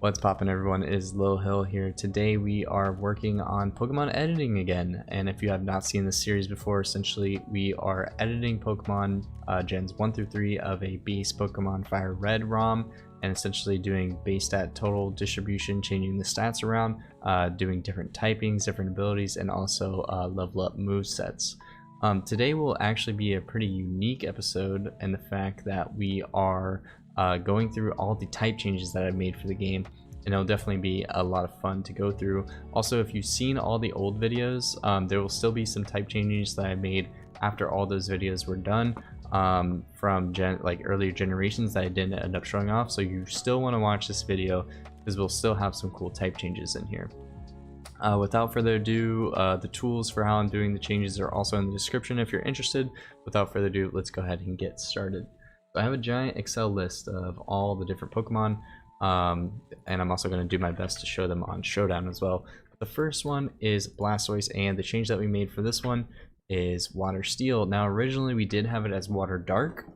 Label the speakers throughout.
Speaker 1: What's poppin', everyone? It is Lil Hill here. Today we are working on Pokemon editing again, and if you have not seen this series before, essentially we are editing Pokemon gens 1 through 3 of a base Pokemon Fire Red ROM, and essentially doing base stat total distribution, changing the stats around, doing different typings, different abilities, and also level up move sets. Today will actually be a pretty unique episode in the fact that we are going through all the type changes that I've made for the game, and it'll definitely be a lot of fun to go through. Also, if you've seen all the old videos, there will still be some type changes that I made after all those videos were done from earlier generations that I didn't end up showing off. So you still want to watch this video because we'll still have some cool type changes in here. Without further ado, the tools for how I'm doing the changes are also in the description if you're interested. Without further ado, let's go ahead and get started. So I have a giant Excel list of all the different Pokemon, and I'm also going to do my best to show them on Showdown as well. The first one is Blastoise, and the change that we made for this one is Water Steel. Now originally we did have it as Water Dark,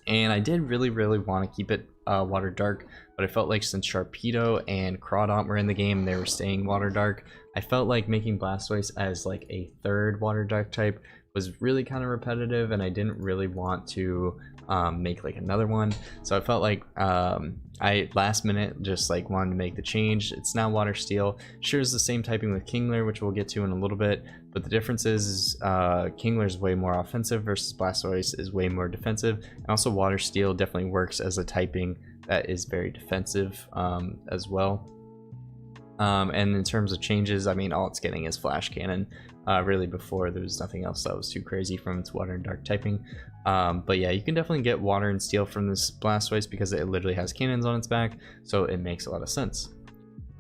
Speaker 1: and I did really want to keep it Water Dark, but I felt like since Sharpedo and Crawdont were in the game and they were staying Water Dark, I felt like making Blastoise as like a third Water Dark type was really kind of repetitive, and I didn't really want to make like another one. So I felt like I last minute just like wanted to make the change. It's now Water Steel. Sure, is the same typing with Kingler, which we'll get to in a little bit, but the difference is Kingler is way more offensive versus Blastoise is way more defensive, and also Water Steel definitely works as a typing that is very defensive as well. And in terms of changes, I mean, all it's getting is Flash Cannon. Really, before there was nothing else that was too crazy from its Water and Dark typing. But yeah, you can definitely get Water and Steel from this Blastoise because it literally has cannons on its back, so it makes a lot of sense.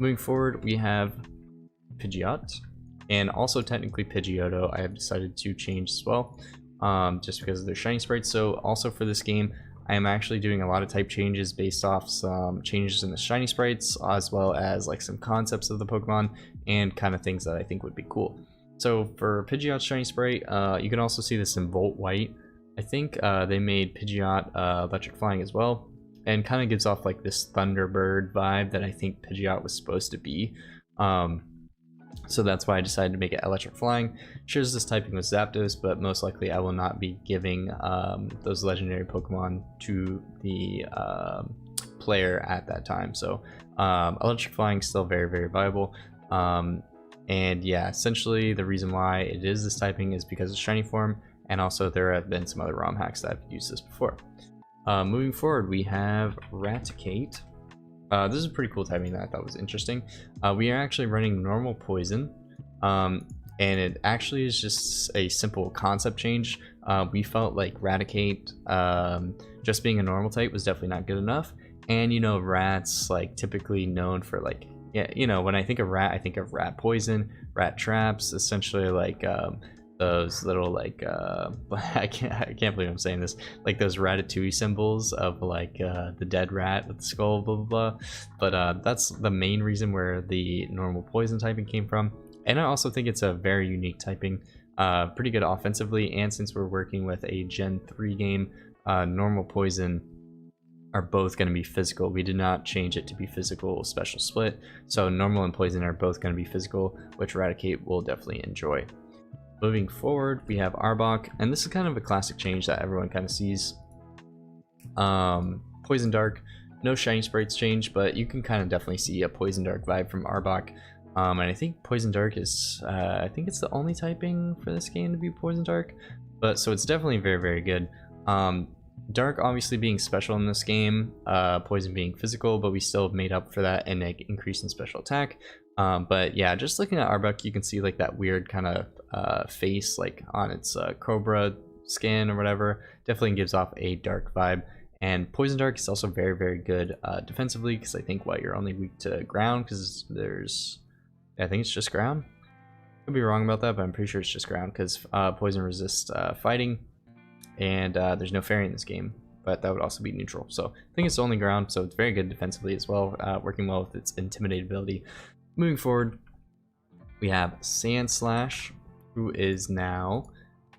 Speaker 1: Moving forward, we have Pidgeot, and also technically Pidgeotto I have decided to change as well, just because of their shiny sprites. So also for this game, I am actually doing a lot of type changes based off some changes in the shiny sprites, as well as like some concepts of the Pokemon and kind of things that I think would be cool. So for Pidgeot's shiny sprite, you can also see this in Volt White. I think they made Pidgeot Electric Flying as well, and kind of gives off like this Thunderbird vibe that I think Pidgeot was supposed to be. So that's why I decided to make it Electric Flying. Shares this typing with Zapdos, but most likely I will not be giving those legendary Pokemon to the player at that time. So Electric Flying is still very viable. And yeah, essentially the reason why it is this typing is because of shiny form, and also there have been some other ROM hacks that have used this before. Moving forward, we have Raticate. This is a pretty cool typing that I thought was interesting. We are actually running normal poison, and it actually is just a simple concept change. We felt like Raticate, just being a normal type, was definitely not good enough. And you know, rats like typically known for like, yeah, you know, when I think of rat, I think of rat poison, rat traps, essentially like those little like I can't believe I'm saying this, like those Ratatouille symbols of like the dead rat with the skull, blah blah blah. But that's the main reason where the normal poison typing came from, and I also think it's a very unique typing, pretty good offensively. And since we're working with a Gen 3 game, normal poison are both going to be physical. We did not change it to be physical special split, so normal and poison are both going to be physical, which Raticate will definitely enjoy. Moving forward, we have Arbok, and this is kind of a classic change that everyone kind of sees. Poison Dark, no shiny sprites change, but you can kind of definitely see a Poison Dark vibe from Arbok. And I think Poison Dark is, I think it's the only typing for this game to be Poison Dark, but so it's definitely very good. Dark obviously being special in this game, poison being physical, but we still made up for that and an increase in special attack. But yeah, just looking at Arbok, you can see like that weird kind of face like on its cobra skin or whatever. Definitely gives off a dark vibe. And Poison Dark is also very good defensively, because I think you're only weak to ground, because I think it's just ground. Could be wrong about that, but I'm pretty sure it's just ground, because poison resists fighting. And there's no fairy in this game, but that would also be neutral. So I think it's only ground, so it's very good defensively as well, working well with its Intimidate ability. Moving forward, we have Sandslash, who is now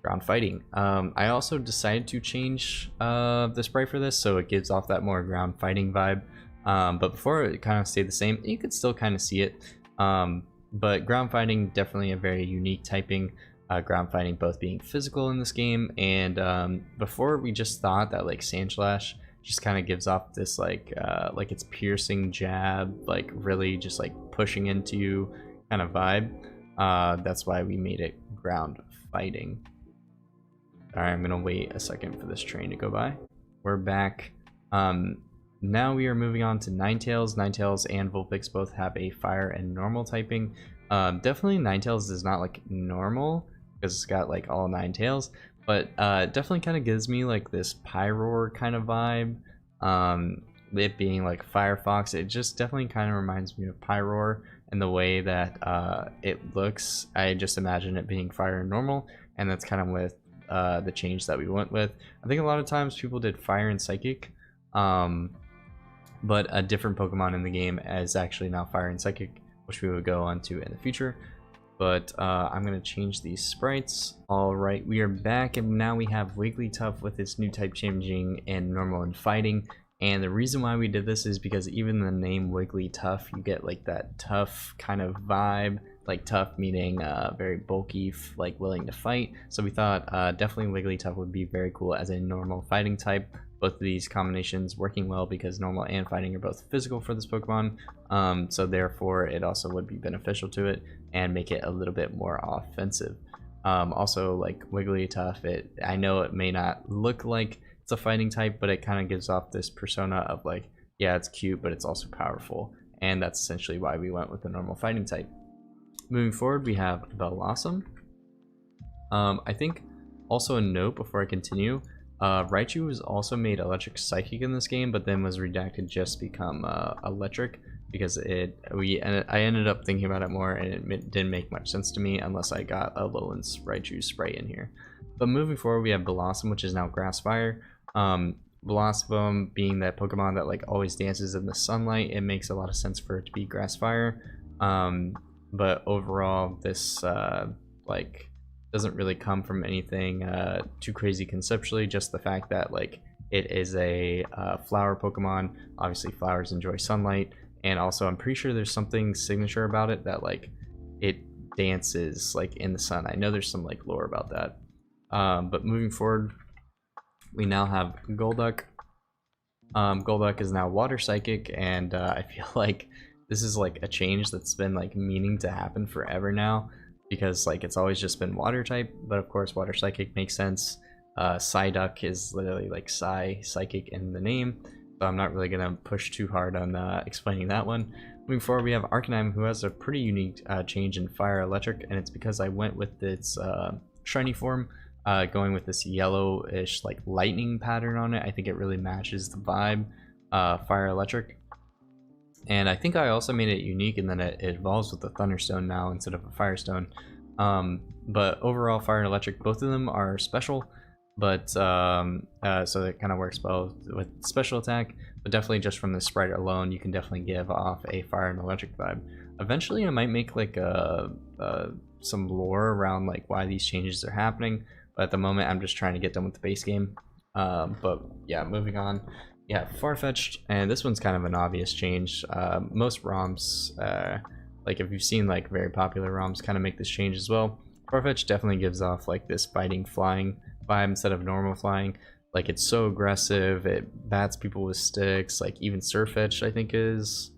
Speaker 1: ground fighting. I also decided to change the sprite for this, so it gives off that more ground fighting vibe. But before it kind of stayed the same. You could still kind of see it, but ground fighting definitely a very unique typing. Ground fighting both being physical in this game, and before we just thought that like Sandslash just kind of gives off this like it's piercing jab, like really just like pushing into you kind of vibe. That's why we made it ground fighting. Alright, I'm gonna wait a second for this train to go by. We're back. Now we are moving on to Ninetales. Ninetales and Vulpix both have a fire and normal typing. Definitely Ninetales is not like normal because it's got like all 9 tails, but definitely kind of gives me like this Pyroar kind of vibe. It being like Firefox, it just definitely kind of reminds me of Pyroar in the way that it looks. I just imagine it being fire and normal, and that's kind of with the change that we went with. I think a lot of times people did fire and psychic, but a different Pokemon in the game is actually now fire and psychic, which we would go on to in the future. But I'm going to change these sprites. Alright, we are back, and now we have Wigglytuff with its new type changing in normal and fighting. And the reason why we did this is because even the name Wigglytuff, you get like that tough kind of vibe. Like tough meaning very bulky, like willing to fight. So we thought definitely Wigglytuff would be very cool as a normal fighting type. Both of these combinations working well because normal and fighting are both physical for this Pokemon. So therefore it also would be beneficial to it and make it a little bit more offensive. Also like Wigglytuff, I know it may not look like it's a fighting type, but it kind of gives off this persona of like, yeah, it's cute, but it's also powerful. And that's essentially why we went with the normal fighting type. Moving forward, we have Bellossom. I think also a note before I continue, Raichu was also made electric psychic in this game, but then was redacted just become electric because I ended up thinking about it more, and it didn't make much sense to me unless I got a Alolan's Raichu spray in here. But moving forward, we have Bellossom, which is now grass fire. Bellossom being that Pokemon that like always dances in the sunlight, it makes a lot of sense for it to be grass fire. But overall, this like doesn't really come from anything too crazy conceptually, just the fact that like it is a flower Pokemon. Obviously flowers enjoy sunlight, and also I'm pretty sure there's something signature about it that like it dances like in the sun. I know there's some like lore about that. But moving forward, we now have Golduck. Golduck is now water psychic, and I feel like this is like a change that's been like meaning to happen forever now, because like it's always just been water type, but of course water psychic makes sense. Psyduck is literally like psychic in the name, so I'm not really gonna push too hard on explaining that one. Moving forward, we have Arcanine, who has a pretty unique change in fire electric, and it's because I went with its shiny form, going with this yellowish like lightning pattern on it. I think it really matches the vibe, fire electric. And I think I also made it unique, and then it evolves with the Thunderstone now instead of a Firestone. But overall, Fire and Electric, both of them are special, but so it kind of works well with special attack. But definitely just from the sprite alone, you can definitely give off a Fire and Electric vibe. Eventually, I might make like some lore around like why these changes are happening, but at the moment, I'm just trying to get done with the base game. But yeah, moving on. Yeah, Farfetch'd, and this one's kind of an obvious change. Most ROMs, like if you've seen like very popular ROMs, kind of make this change as well. Farfetch'd definitely gives off like this fighting flying vibe instead of normal flying. Like it's so aggressive, it bats people with sticks. Like even Surfetch'd, I think is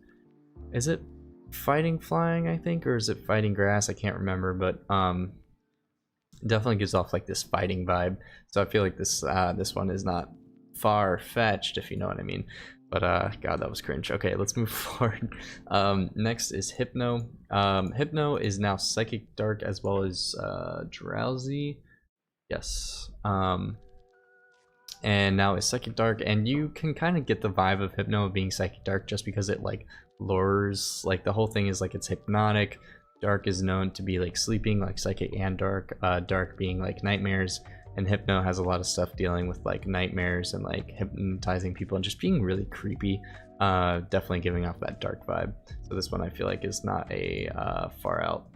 Speaker 1: it fighting flying, I think, or is it fighting grass? I can't remember, but definitely gives off like this fighting vibe. So I feel like this one is not far-fetched, if you know what I mean. But god, that was cringe. Okay, let's move forward. Next is Hypno. Hypno is now Psychic Dark as well as Drowsy. Yes. And now is Psychic Dark, and you can kind of get the vibe of Hypno being Psychic Dark just because it like lures, like the whole thing is like it's hypnotic. Dark is known to be like sleeping, like Psychic and Dark. Dark being like nightmares. And Hypno has a lot of stuff dealing with like nightmares and like hypnotizing people and just being really creepy. Definitely giving off that dark vibe. So this one I feel like is not a far out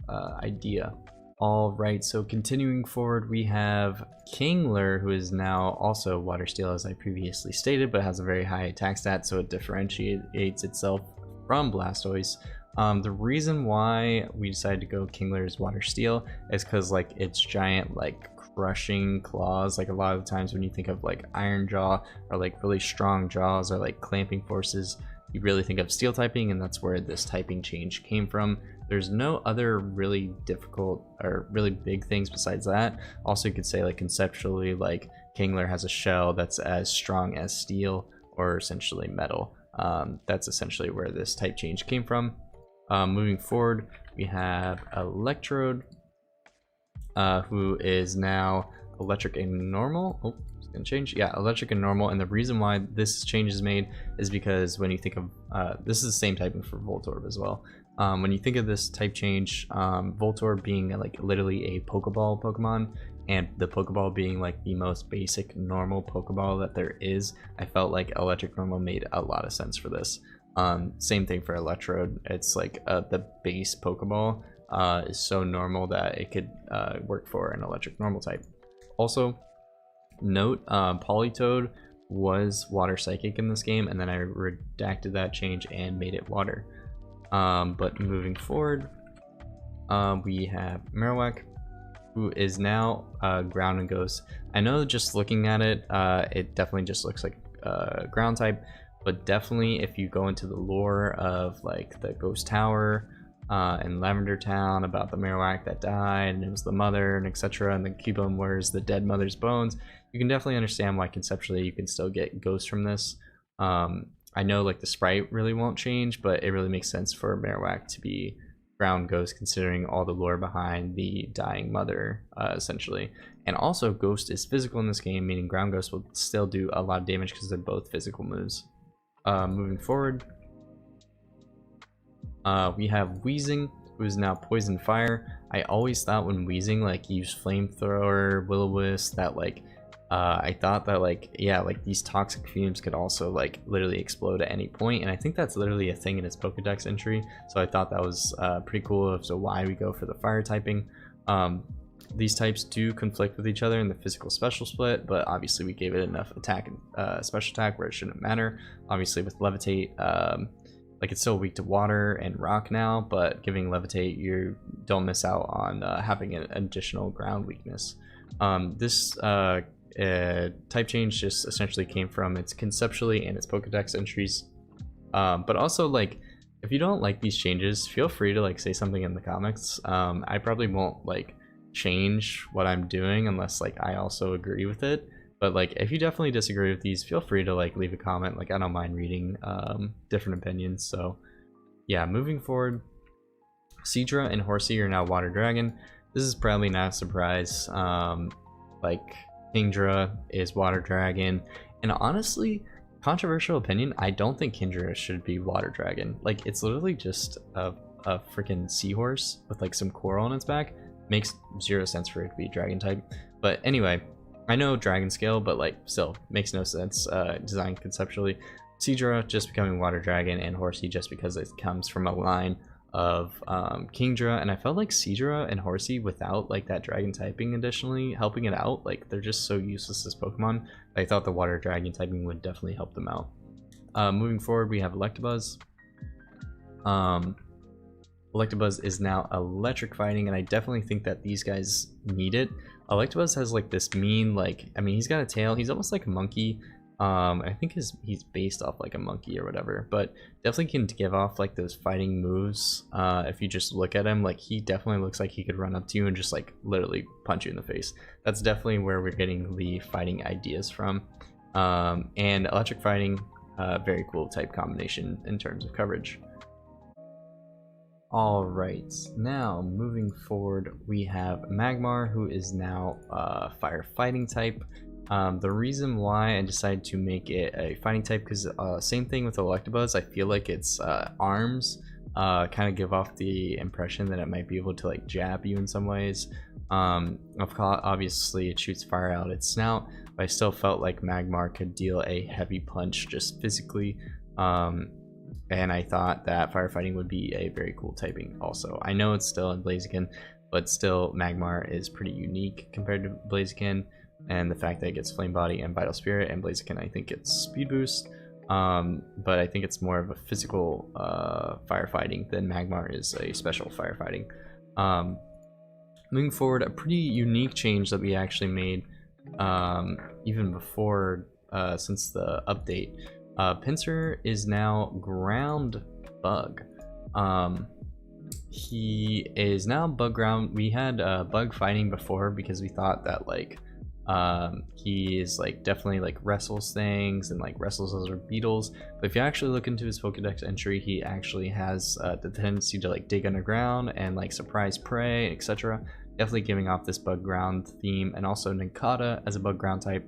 Speaker 1: idea. Alright, so continuing forward, we have Kingler, who is now also Water Steel, as I previously stated, but has a very high attack stat, so it differentiates itself from Blastoise. The reason why we decided to go Kingler as Water Steel is because like its giant like crushing claws, like a lot of the times when you think of like Iron Jaw or like really strong jaws or like clamping forces, you really think of Steel typing, and that's where this typing change came from. There's no other really difficult or really big things besides that. Also, you could say like conceptually, like Kingler has a shell that's as strong as steel or essentially metal. That's essentially where this type change came from. Moving forward, we have Electrode, who is now electric and normal. Oh, it's gonna change. Yeah, electric and normal. And the reason why this change is made is because when you think of this is the same typing for Voltorb as well. When you think of this type change, Voltorb being like literally a Pokeball Pokemon, and the Pokeball being like the most basic normal Pokeball that there is, I felt like electric normal made a lot of sense for this. Same thing for Electrode. It's like the base Pokeball is so normal that it could work for an electric normal type. Also, note Politoed was water psychic in this game, and then I redacted that change and made it water. But moving forward, we have Marowak, who is now ground and ghost. I know just looking at it, it definitely just looks like ground type, but definitely if you go into the lore of like the Ghost Tower in Lavender Town about the Marowak that died and it was the mother and etc., and the Cubone wears the dead mother's bones, you can definitely understand why conceptually you can still get ghosts from this. I know like the sprite really won't change, but it really makes sense for Marowak to be ground ghost considering all the lore behind the dying mother, essentially. And also ghost is physical in this game, meaning ground ghost will still do a lot of damage because they're both physical moves. Moving forward, we have Weezing, who is now poison fire. I always thought when Weezing like used flamethrower, will-o-wisp, that like I thought that like, yeah, like these toxic fumes could also like literally explode at any point, and I think that's literally a thing in its Pokedex entry, so I thought that was pretty cool as to why we go for the fire typing. These types do conflict with each other in the physical special split, but obviously we gave it enough attack and special attack where it shouldn't matter. Obviously with Levitate, like it's still weak to water and rock now, but giving Levitate, you don't miss out on having an additional ground weakness. This type change just essentially came from its conceptually and its Pokedex entries, but also like if you don't like these changes, feel free to like say something in the comments. I probably won't like change what I'm doing unless like I also agree with it, but like if you definitely disagree with these, feel free to like leave a comment. Like I don't mind reading different opinions. So yeah, moving forward, Seadra and Horsey are now Water Dragon. This is probably not a surprise. Like Kingdra is Water Dragon, and honestly, controversial opinion, I don't think Kingdra should be Water Dragon. Like it's literally just a freaking seahorse with like some coral on its back. Makes zero sense for it to be dragon type. But anyway, I know dragon scale, but like still makes no sense designed conceptually. Seadra just becoming Water Dragon, and Horsey just because it comes from a line of Kingdra, and I felt like Seadra and Horsey without like that dragon typing additionally helping it out, like they're just so useless as Pokemon. I thought the Water Dragon typing would definitely help them out. Moving forward, we have Electabuzz. Electabuzz is now electric fighting, and I definitely think that these guys need it. Electabuzz has like this mean, like, I mean, he's got a tail, he's almost like a monkey. I think he's based off like a monkey or whatever, but definitely can give off like those fighting moves. If you just look at him, like he definitely looks like he could run up to you and just like literally punch you in the face. That's definitely where we're getting the fighting ideas from. And electric fighting, very cool type combination in terms of coverage. Alright, now moving forward, we have Magmar, who is now fire fighting type. The reason why I decided to make it a fighting type, because same thing with Electabuzz, I feel like its arms kind of give off the impression that it might be able to like jab you in some ways. Obviously it shoots fire out its snout, but I still felt like Magmar could deal a heavy punch just physically. And I thought that firefighting would be a very cool typing also. I know it's still in Blaziken, but still Magmar is pretty unique compared to Blaziken, and the fact that it gets Flame Body and Vital Spirit, and Blaziken I think gets Speed Boost, but I think it's more of a physical firefighting than Magmar is a special firefighting. Moving forward, a pretty unique change that we actually made even before since the update. Pinsir is now Ground Bug. He is now Bug Ground. We had Bug Fighting before because we thought that like he is like definitely like wrestles things and like wrestles other beetles, but if you actually look into his Pokedex entry, he actually has the tendency to like dig underground and like surprise prey, etc. Definitely giving off this Bug Ground theme, and also Nincada as a Bug Ground type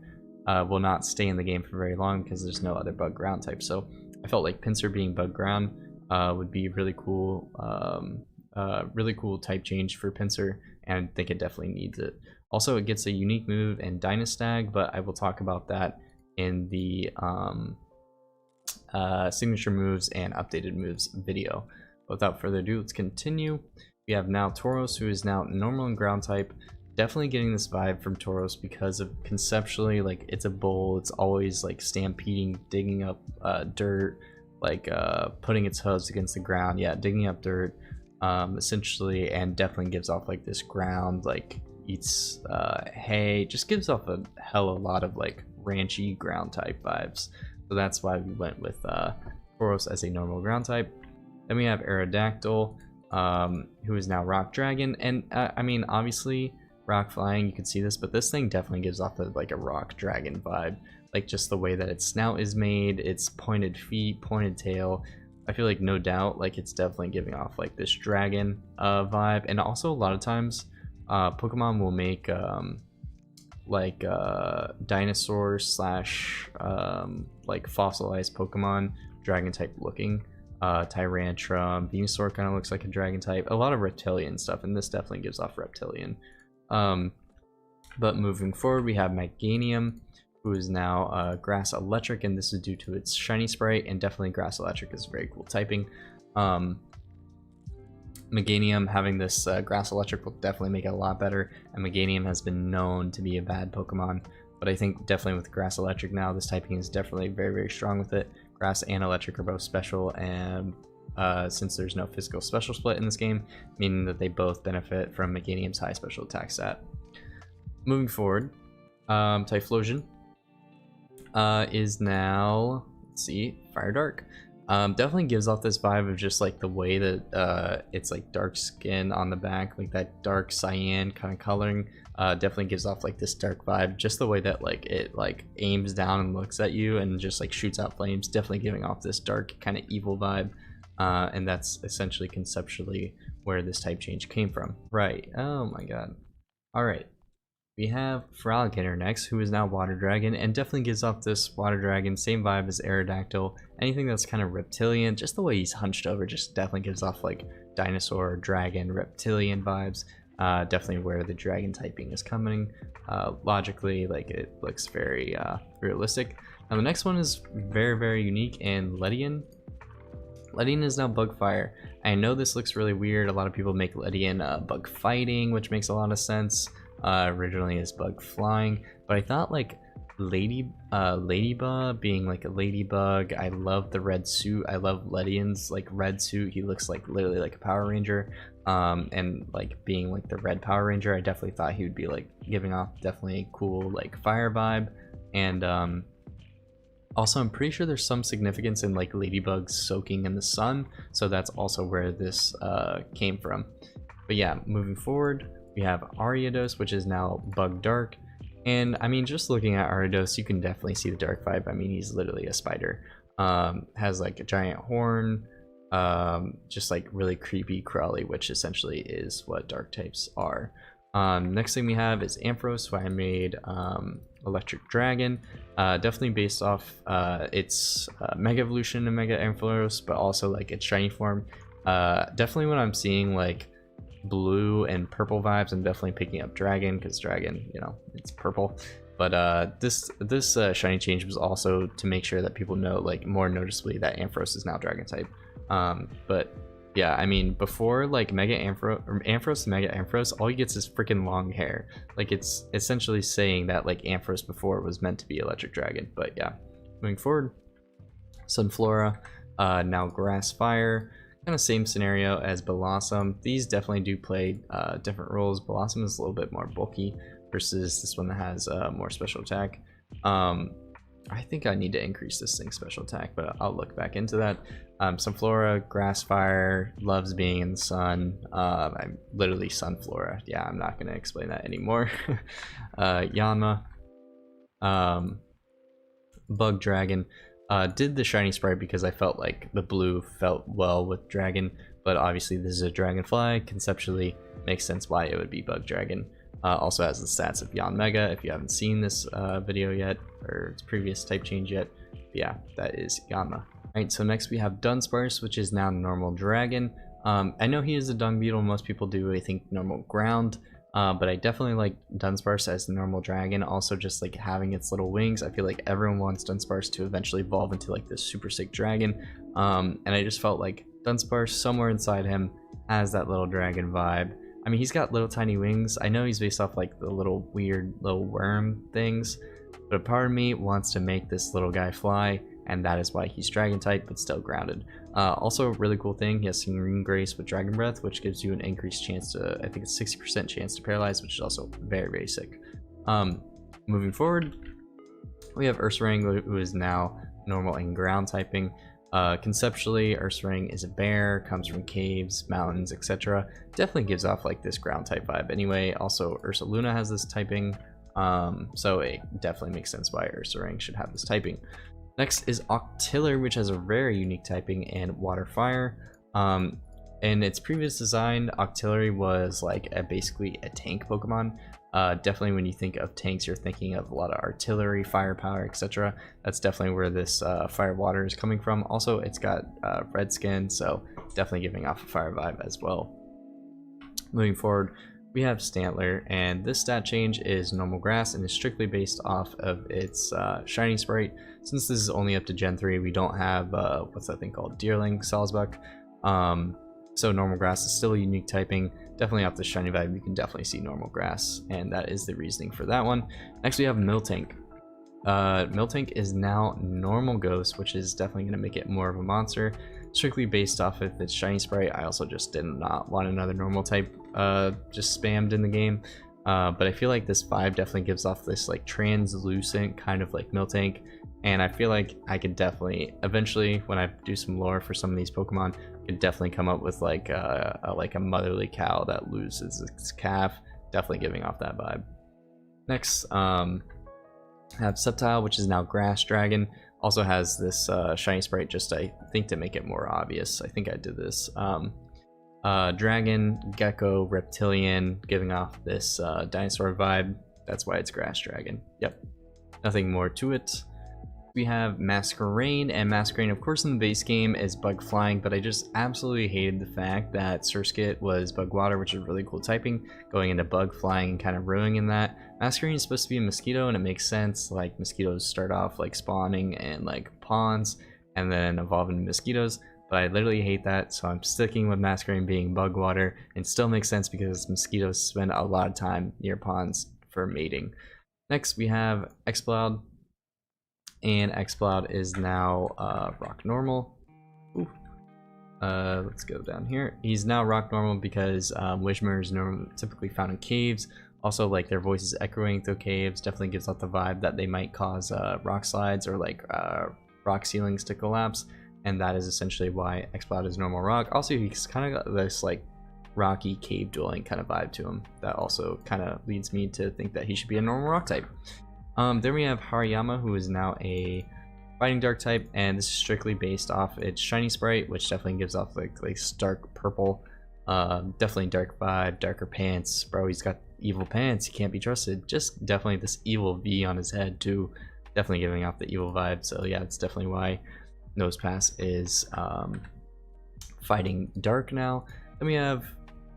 Speaker 1: will not stay in the game for very long because there's no other Bug Ground type. So I felt like Pinsir being Bug Ground would be really cool type change for Pinsir, and I think it definitely needs it. Also, it gets a unique move in Dynastag, but I will talk about that in the signature moves and updated moves video. But without further ado, let's continue. We have now Tauros, who is now normal and ground type. Definitely getting this vibe from Tauros because of conceptually, like, it's a bull. It's always like stampeding, digging up dirt, like putting its hooves against the ground. Yeah, digging up dirt, essentially, and definitely gives off like this ground, like eats hay, just gives off a hell of a lot of like ranchy ground type vibes. So that's why we went with Tauros as a normal ground type. Then we have Aerodactyl, who is now Rock Dragon, and I mean, obviously Rock Flying, you can see this, but this thing definitely gives off like a Rock Dragon vibe, like just the way that its snout is made, its pointed feet, pointed tail. I feel like no doubt like it's definitely giving off like this dragon vibe. And also a lot of times Pokemon will make like dinosaur slash like fossilized Pokemon dragon type looking. Tyrantrum, Venusaur kind of looks like a dragon type. A lot of reptilian stuff, and this definitely gives off reptilian. But moving forward, we have Meganium, who is now Grass Electric, and this is due to its shiny sprite, and definitely Grass Electric is very cool typing. Meganium having this Grass Electric will definitely make it a lot better, and Meganium has been known to be a bad Pokemon, but I think definitely with Grass Electric now, this typing is definitely very, very strong with it. Grass and Electric are both special, and since there's no physical special split in this game, meaning that they both benefit from Meganium's high special attack stat. Moving forward, Typhlosion is now, let's see, Fire Dark. Definitely gives off this vibe of just like the way that it's like dark skin on the back, like that dark cyan kind of coloring. Definitely gives off like this dark vibe, just the way that like it like aims down and looks at you and just like shoots out flames, definitely giving off this dark kind of evil vibe. And that's essentially conceptually where this type change came from. Right, oh my god. Alright, we have Feraligatr next, who is now Water Dragon, and definitely gives off this Water Dragon, same vibe as Aerodactyl. Anything that's kind of reptilian, just the way he's hunched over, just definitely gives off like dinosaur, dragon, reptilian vibes. Definitely where the dragon typing is coming. Logically, like it looks very realistic. Now the next one is very, very unique, and Ledian. Ledian is now Bug Fire. I know this looks really weird. A lot of people make Ledian Bug Fighting, which makes a lot of sense. Originally as Bug Flying, but I thought like Ladybug being like a ladybug. I love the red suit. I love Ledian's like red suit. He looks like literally like a Power Ranger. And like being like the red Power Ranger, I definitely thought he would be like giving off definitely cool like fire vibe. And also I'm pretty sure there's some significance in like ladybugs soaking in the sun, so that's also where this came from. But yeah, moving forward, we have Ariados, which is now Bug Dark. And I mean, just looking at Ariados, you can definitely see the dark vibe. I mean, he's literally a spider. Has like a giant horn, just like really creepy crawly, which essentially is what dark types are. Next thing we have is Ampharos, who I made Electric Dragon. Definitely based off its Mega Evolution and Mega Ampharos, but also like its shiny form. Definitely when I'm seeing like blue and purple vibes, I'm definitely picking up Dragon, because Dragon, you know, it's purple. But this shiny change was also to make sure that people know like more noticeably that Ampharos is now Dragon type. But Yeah, I mean, before like Mega Ampharos or Ampharos to Mega Ampharos, all he gets is freaking long hair. Like, it's essentially saying that like Ampharos before was meant to be Electric Dragon. But yeah, moving forward, Sunflora, now Grass Fire, kind of same scenario as Blossom. These definitely do play different roles. Blossom is a little bit more bulky versus this one that has more special attack. I think I need to increase this thing's special attack, but I'll look back into that. Sunflora, Grass Fire, loves being in the sun. I'm literally Sunflora. Yeah, I'm not going to explain that anymore. Yanma, Bug Dragon. Did the shiny sprite because I felt like the blue felt well with dragon, but obviously this is a dragonfly. Conceptually makes sense why it would be Bug Dragon. Also has the stats of Yanmega if you haven't seen this video yet, or its previous type change yet. But yeah, that is Yanma. Alright, so next we have Dunsparce, which is now normal dragon. I know he is a dung beetle, most people do, I think, normal ground. But I definitely like Dunsparce as normal dragon. Also, just like having its little wings, I feel like everyone wants Dunsparce to eventually evolve into like this super sick dragon. And I just felt like Dunsparce, somewhere inside him, has that little dragon vibe. I mean, he's got little tiny wings. I know he's based off like the little weird little worm things, but a part of me wants to make this little guy fly, and that is why he's dragon type but still grounded. Also, a really cool thing, he has Serene Grace with Dragon Breath, which gives you an increased chance to, I think it's 60% chance to paralyze, which is also very, very sick. Moving forward, we have Ursaring, who is now normal and ground typing. Conceptually, Ursaring is a bear, comes from caves, mountains, etc. Definitely gives off like this ground type vibe anyway. Also, Ursaluna has this typing, so it definitely makes sense why Ursaring should have this typing. Next is Octiller, which has a very unique typing and water fire. In its previous design, Octillery was like basically a tank Pokemon. Definitely when you think of tanks, you're thinking of a lot of artillery, firepower, etc. That's definitely where this fire water is coming from. Also, it's got red skin, so definitely giving off a fire vibe as well. Moving forward, we have Stantler, and this stat change is normal grass and is strictly based off of its shiny sprite. Since this is only up to Gen 3, we don't have what's that thing called? Deerling Salisbuck. So normal grass is still a unique typing. Definitely off the shiny vibe, you can definitely see normal grass, and that is the reasoning for that one. Next we have Miltank. Miltank is now normal ghost, which is definitely going to make it more of a monster. Strictly based off of its shiny sprite. I also just did not want another normal type just spammed in the game. But I feel like this vibe definitely gives off this like translucent kind of like Miltank. And I feel like I could definitely, eventually, when I do some lore for some of these Pokemon, could definitely come up with like a motherly cow that loses its calf. Definitely giving off that vibe. Next, have Sceptile, which is now Grass Dragon. Also has this shiny sprite, just I think to make it more obvious. I think I did this. Dragon, Gecko, Reptilian, giving off this dinosaur vibe. That's why it's Grass Dragon. Yep. Nothing more to it. We have Masquerain, and Masquerain, of course, in the base game is Bug Flying, but I just absolutely hated the fact that Surskit was Bug Water, which is really cool typing, going into Bug Flying and kind of ruining that. Masquerain is supposed to be a mosquito, and it makes sense. Like, mosquitoes start off like spawning in like ponds and then evolve into mosquitoes, but I literally hate that, so I'm sticking with Masquerain being Bug Water, and still makes sense because mosquitoes spend a lot of time near ponds for mating. Next, we have Exploud. And Exploud is now rock normal. Ooh. Let's go down here. He's now rock normal because Wishmer is typically found in caves. Also, like their voices echoing through caves definitely gives out the vibe that they might cause rock slides or like rock ceilings to collapse, and that is essentially why Exploud is normal rock. Also, he's kind of got this like rocky cave dwelling kind of vibe to him that also kind of leads me to think that he should be a normal rock type. Then we have Hariyama, who is now a fighting dark type, and this is strictly based off its shiny sprite, which definitely gives off like stark purple. Definitely dark vibe, darker pants. Bro, he's got evil pants, he can't be trusted. Just definitely this evil V on his head too, definitely giving off the evil vibe. So yeah, it's definitely why Nosepass is fighting dark now. Then we have,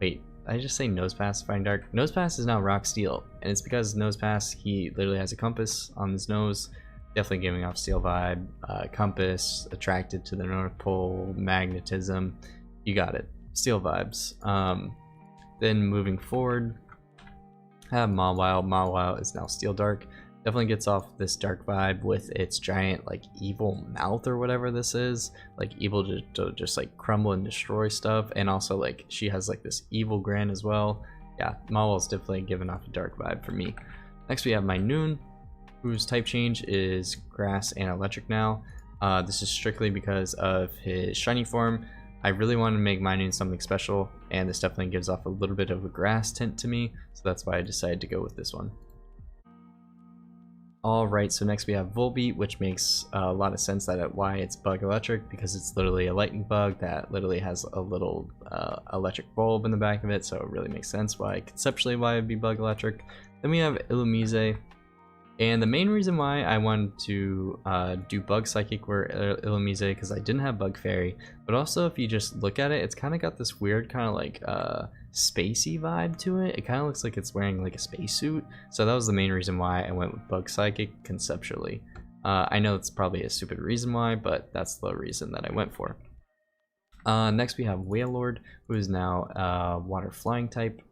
Speaker 1: wait, I just say Nosepass fighting dark. Nosepass is now rock steel, and it's because Nosepass, he literally has a compass on his nose, definitely giving off steel vibe. Compass, attracted to the North Pole, magnetism, You got it. Steel vibes. Then moving forward, have Mawile. Mawile is now Steel Dark. Definitely gets off this dark vibe with its giant like evil mouth or whatever this is, like evil to just like crumble and destroy stuff, and also like she has like this evil grin as well. Yeah, Mawile's definitely giving off a dark vibe for me. Next we have my Noon, whose type change is grass and electric now. This is strictly because of his shiny form. I really wanted to make my Noon something special, and this definitely gives off a little bit of a grass tint to me, so that's why I decided to go with this one. Alright, so next we have Volbeat, which makes a lot of sense that why it's bug electric, because it's literally a lightning bug that literally has a little electric bulb in the back of it, so it really makes sense conceptually why it'd be bug electric. Then we have Illumise, and the main reason why I wanted to do Bug Psychic were Illumise, because I didn't have Bug Fairy, but also if you just look at it, it's kind of got this weird kind of like spacey vibe to it. It kind of looks like it's wearing like a spacesuit, so that was the main reason why I went with Bug Psychic conceptually. I know it's probably a stupid reason why, but that's the reason that I went for. Next we have Wailord, who is now Water Flying type.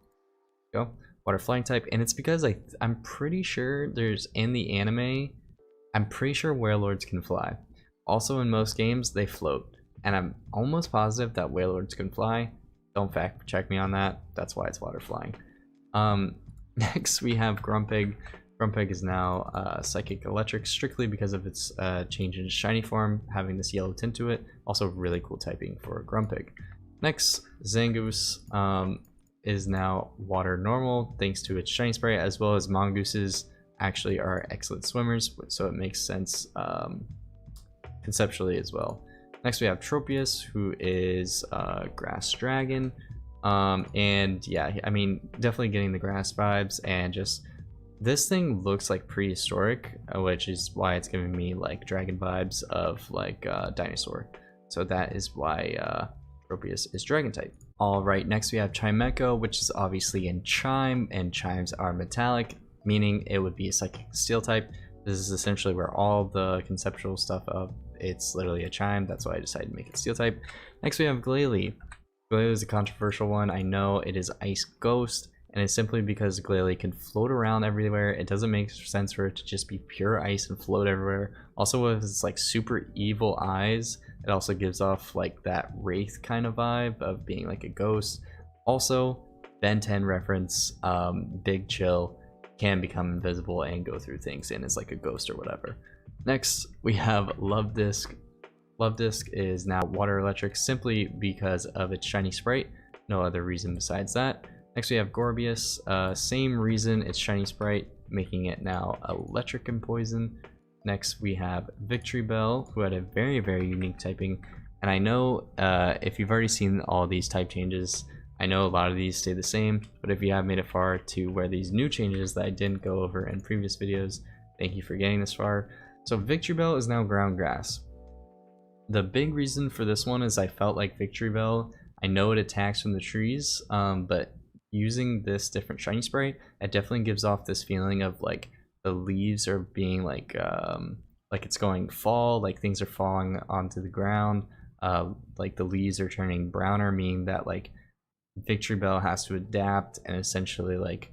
Speaker 1: Go. Water Flying type, and it's because I'm pretty sure there's in the anime, I'm pretty sure Wailords can fly. Also in most games they float, and I'm almost positive that Wailords can fly. Don't fact check me on that. That's why it's Water Flying. Next we have Grumpig. Grumpig is now Psychic Electric strictly because of its change in shiny form, having this yellow tint to it. Also really cool typing for Grumpig. Next, Zangoose is now Water Normal thanks to its shiny spray, as well as Mongooses actually are excellent swimmers, so it makes sense conceptually as well. Next we have Tropius, who is Grass Dragon, and yeah, I mean definitely getting the grass vibes, and just this thing looks like prehistoric, which is why it's giving me like dragon vibes of like dinosaur, so that is why Tropius is dragon type. Alright, next we have Chimecho, which is obviously in Chime, and chimes are metallic, meaning it would be a Psychic Steel type. This is essentially where all the conceptual stuff of it's literally a chime, that's why I decided to make it Steel type. Next we have Glalie. Glalie is a controversial one. I know it is Ice Ghost, and it's simply because Glalie can float around everywhere. It doesn't make sense for it to just be pure ice and float everywhere. Also with its like super evil eyes, it also gives off like that wraith kind of vibe of being like a ghost. Also, Ben 10 reference, Big Chill can become invisible and go through things and is like a ghost or whatever. Next, we have Love Disc. Love Disc is now Water Electric simply because of its shiny sprite. No other reason besides that. Next we have Gorbius, same reason, it's shiny sprite, making it now electric and poison. Next we have Victory Bell, who had a very, very unique typing, and I know if you've already seen all these type changes, I know a lot of these stay the same, but if you have made it far to where these new changes that I didn't go over in previous videos, thank you for getting this far. So Victory Bell is now Ground Grass. The big reason for this one is I felt like Victory Bell, I know it attacks from the trees, but using this different shiny spray, it definitely gives off this feeling of like the leaves are being like it's going fall, like things are falling onto the ground, like the leaves are turning browner, meaning that like Victory Bell has to adapt and essentially like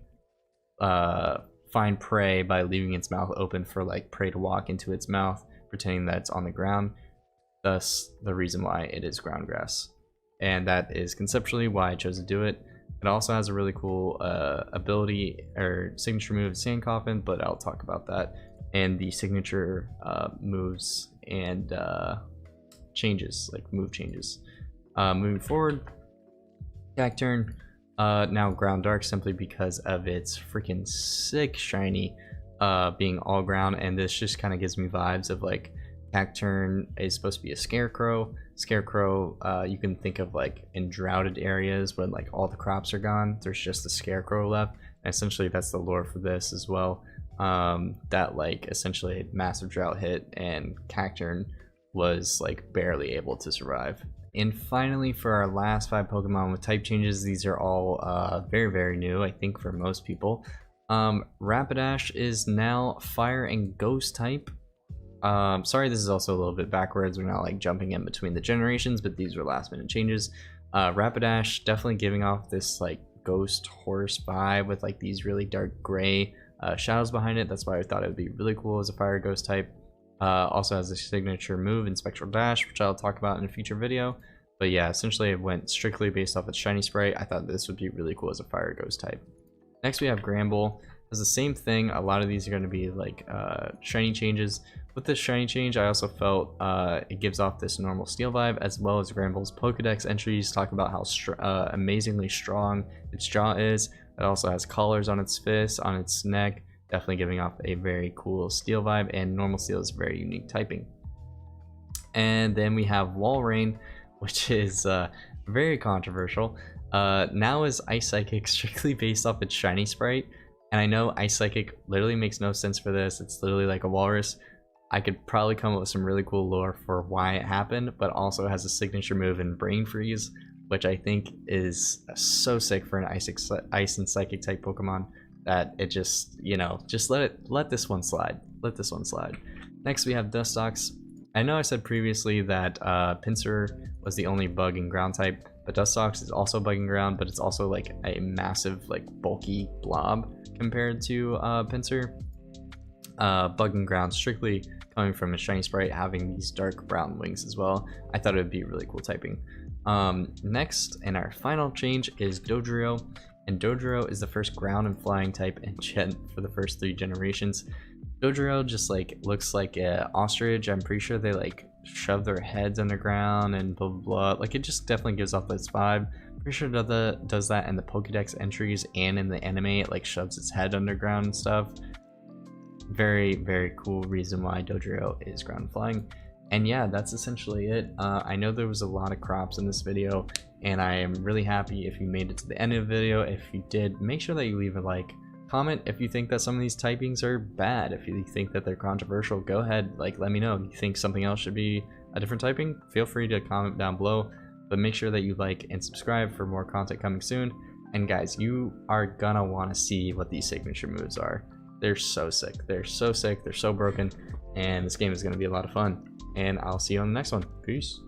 Speaker 1: find prey by leaving its mouth open for like prey to walk into its mouth, pretending that it's on the ground. Thus the reason why it is ground grass, and that is conceptually why I chose to do it. It also has a really cool ability or signature move, Sand Coffin, but I'll talk about that, and the signature moves and changes, like move changes. Moving forward, Cacturn, now Ground Dark simply because of its freaking sick shiny being all ground, and this just kind of gives me vibes of like Cacturn is supposed to be a scarecrow. Scarecrow, you can think of like in droughted areas when like all the crops are gone, there's just a scarecrow left. And essentially that's the lore for this as well. That like essentially a massive drought hit and Cacturn was like barely able to survive. And finally, for our last 5 Pokemon with type changes, these are all very, very new, I think, for most people. Rapidash is now Fire and Ghost type. Sorry, this is also a little bit backwards. We're not like jumping in between the generations, but these were last minute changes. Rapidash definitely giving off this like ghost horse vibe with like these really dark gray shadows behind it. That's why I thought it would be really cool as a fire ghost type. Also has a signature move in Spectral Dash, which I'll talk about in a future video. But yeah, essentially it went strictly based off its shiny sprite. I thought this would be really cool as a fire ghost type. Next we have Gramble. It's the same thing. A lot of these are going to be like shiny changes. With this shiny change, I also felt it gives off this normal steel vibe, as well as Gramble's Pokedex entries talk about how amazingly strong its jaw is. It also has collars on its fists, on its neck, definitely giving off a very cool steel vibe, and normal steel is very unique typing. And then we have Walrein, which is very controversial. Now is Ice Psychic strictly based off its shiny sprite, and I know Ice Psychic literally makes no sense for this. It's literally like a walrus. I could probably come up with some really cool lore for why it happened, but also has a signature move in Brain Freeze, which I think is so sick for an Ice and Psychic type Pokemon that it just, you know, just let this one slide. Let this one slide. Next we have Dustox. I know I said previously that Pinsir was the only bug in ground type, but Dustox is also bug in ground, but it's also like a massive, like bulky blob compared to Pinsir. Bug in ground strictly coming from a shiny sprite, having these dark brown wings as well. I thought it would be really cool typing. Next, and our final change is Dodrio, and Dodrio is the first ground and flying type in Gen for the first 3 generations. Dodrio just like looks like an ostrich. I'm pretty sure they like shove their heads underground and blah blah blah. Like it just definitely gives off this vibe. Pretty sure does that in the Pokedex entries and in the anime. It like shoves its head underground and stuff. Very cool reason why Dodrio is ground flying. And yeah, that's essentially it. I know there was a lot of crops in this video, and I am really happy if you made it to the end of the video. If you did, make sure that you leave a like. Comment if you think that some of these typings are bad. If you think that they're controversial, go ahead, like let me know. If you think something else should be a different typing, feel free to comment down below. But make sure that you like and subscribe for more content coming soon. And guys, you are gonna want to see what these signature moves are. They're so sick. They're so sick. They're so broken. And this game is going to be a lot of fun. And I'll see you on the next one. Peace.